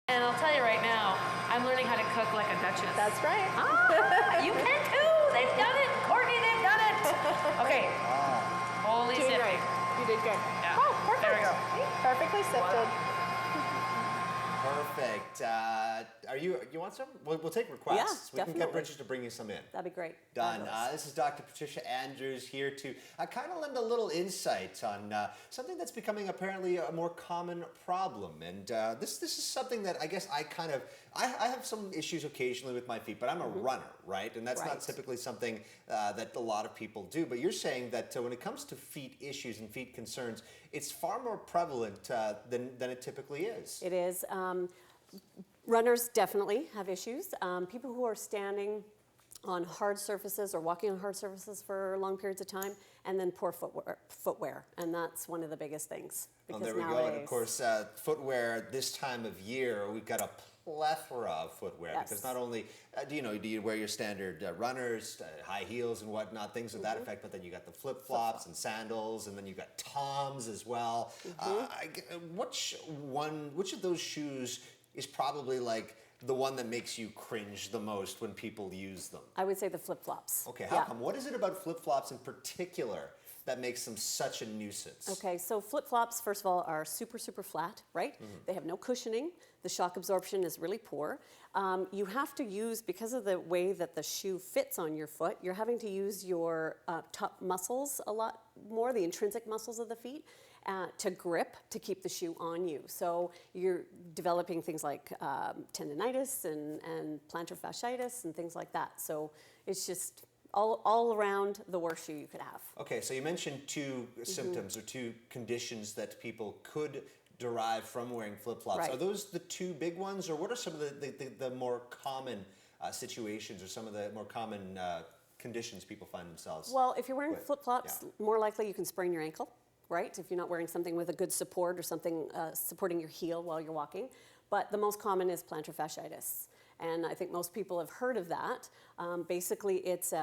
And I'll tell you right now, I'm learning how to cook like a duchess. That's right. Ah, you can too. They've done it. Courtney, they've done it. Okay. Holy Doing zippy. great. You did good. Yeah. Oh, perfect. There we go. Perfectly sifted. Perfect. You want some? We'll take requests. Yeah, we can get Bridget to bring you some in. That'd be great. Done. This is Dr. Patricia Andrews here to kind of lend a little insight on something that's becoming apparently a more common problem. And this is something that I guess I have some issues occasionally with my feet, but I'm a runner, right? And that's not typically something that a lot of people do. But you're saying that when it comes to feet issues and feet concerns, it's far more prevalent than it typically is. It is. Runners definitely have issues. People who are standing on hard surfaces or walking on hard surfaces for long periods of time, and then poor footwear. And that's one of the biggest things. Well, there we go. And of course, footwear this time of year, we've got a plethora of footwear because not only do you wear your standard runners, high heels and whatnot, things of that effect, but then you got the flip-flops and sandals, and then you got Toms as well. Which of those shoes is probably like the one that makes you cringe the most when people use them? I would say the flip-flops. Okay, how come? What is it about flip-flops in particular that makes them such a nuisance? Okay, so flip-flops, first of all, are super, super flat, right? They have no cushioning. The shock absorption is really poor. You have to use, because of the way that the shoe fits on your foot, you're having to use your top muscles a lot more, the intrinsic muscles of the feet, to grip, to keep the shoe on you. So you're developing things like tendinitis and plantar fasciitis and things like that. So it's just all around the worst shoe you could have. Okay, so you mentioned two symptoms or two conditions that people could derive from wearing flip-flops. Right. Are those the two big ones, or what are some of the more common situations or some of the more common conditions people find themselves? Well, if you're wearing flip-flops, more likely you can sprain your ankle, right? If you're not wearing something with a good support or something supporting your heel while you're walking. But the most common is plantar fasciitis. And I think most people have heard of that. Basically, it's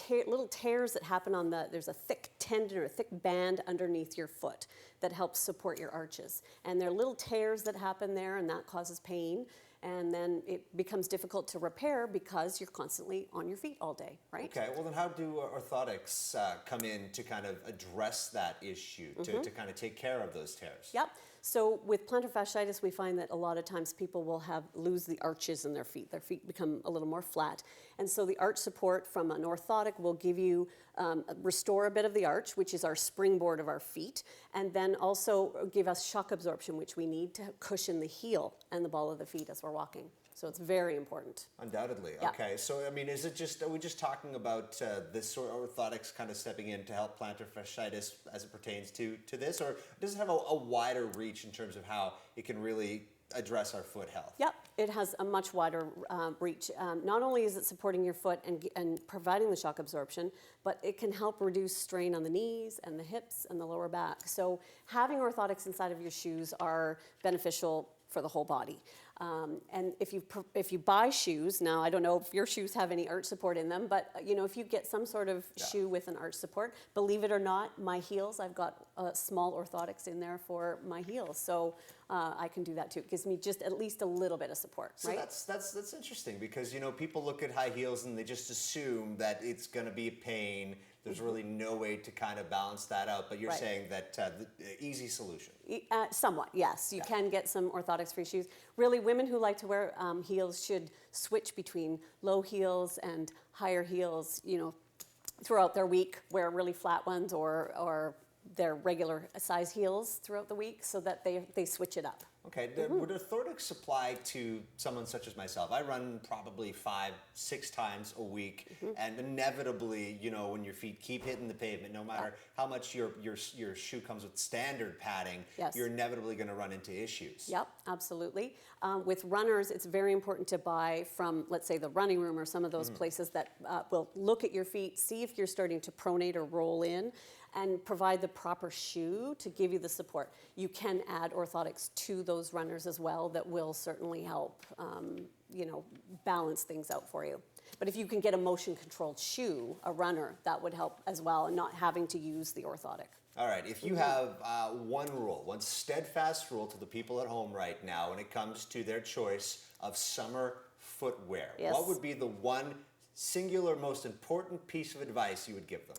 little tears that happen on there's a thick tendon or a thick band underneath your foot that helps support your arches. And there are little tears that happen there, and that causes pain. And then it becomes difficult to repair because you're constantly on your feet all day, right? Okay, well then how do orthotics come in to kind of address that issue, to kind of take care of those tears? Yep. So with plantar fasciitis, we find that a lot of times people will lose the arches in their feet. Their feet become a little more flat. And so the arch support from an orthotic will give you, restore a bit of the arch, which is our springboard of our feet, and then also give us shock absorption, which we need to cushion the heel and the ball of the feet as we're walking. So it's very important. Undoubtedly. Yeah. Okay. So, I mean, are we just talking about this sort of orthotics kind of stepping in to help plantar fasciitis as it pertains to this, or does it have a wider reach in terms of how it can really address our foot health? Yep, it has a much wider reach. Not only is it supporting your foot and providing the shock absorption, but it can help reduce strain on the knees and the hips and the lower back. So having orthotics inside of your shoes are beneficial for the whole body. And if you buy shoes, now I don't know if your shoes have any arch support in them, but if you get some sort of shoe with an arch support, believe it or not, my heels, I've got small orthotics in there for my heels, so I can do that too. It gives me just at least a little bit of support, so right? That's interesting because people look at high heels and they just assume that it's going to be a pain. There's really no way to kind of balance that out, but you're saying that the easy solution. Somewhat, yes. You can get some orthotics-free shoes. Really, women who like to wear heels should switch between low heels and higher heels, throughout their week. Wear really flat ones or their regular size heels throughout the week so that they switch it up. Okay, would orthotics apply to someone such as myself? I run probably 5-6 times a week, and inevitably, when your feet keep hitting the pavement, no matter how much your shoe comes with standard padding, you're inevitably going to run into issues. Yep, absolutely. With runners, it's very important to buy from, let's say, the running room or some of those places that will look at your feet, see if you're starting to pronate or roll in, and provide the proper shoe to give you the support. You can add orthotics to those runners as well that will certainly help, balance things out for you. But if you can get a motion-controlled shoe, a runner, that would help as well, and not having to use the orthotic. All right, if you have one rule, one steadfast rule to the people at home right now when it comes to their choice of summer footwear, Yes. what would be the one singular most important piece of advice you would give them?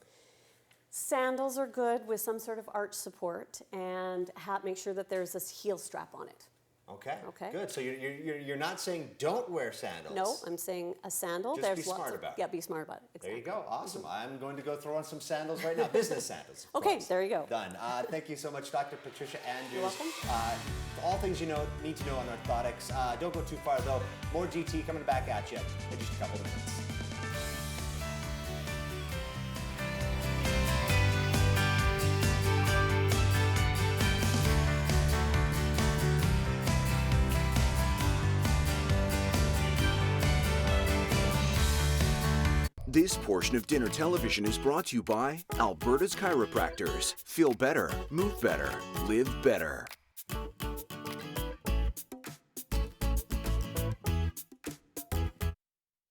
Sandals are good with some sort of arch support, and make sure that there's this heel strap on it. Okay. Okay. Good. So you're not saying don't wear sandals. No, I'm saying a sandal. Just there's be smart about it. Yeah, be smart about it. Exactly. There you go. Awesome. I'm going to go throw on some sandals right now. Business sandals. of Okay, course. there you go. Done. Thank you so much, Dr. Patricia Andrews. You're welcome. All things you need to know on orthotics. Don't go too far though. More GT coming back at you in just a couple of minutes. This portion of Dinner Television is brought to you by Alberta's Chiropractors. Feel better, move better, live better.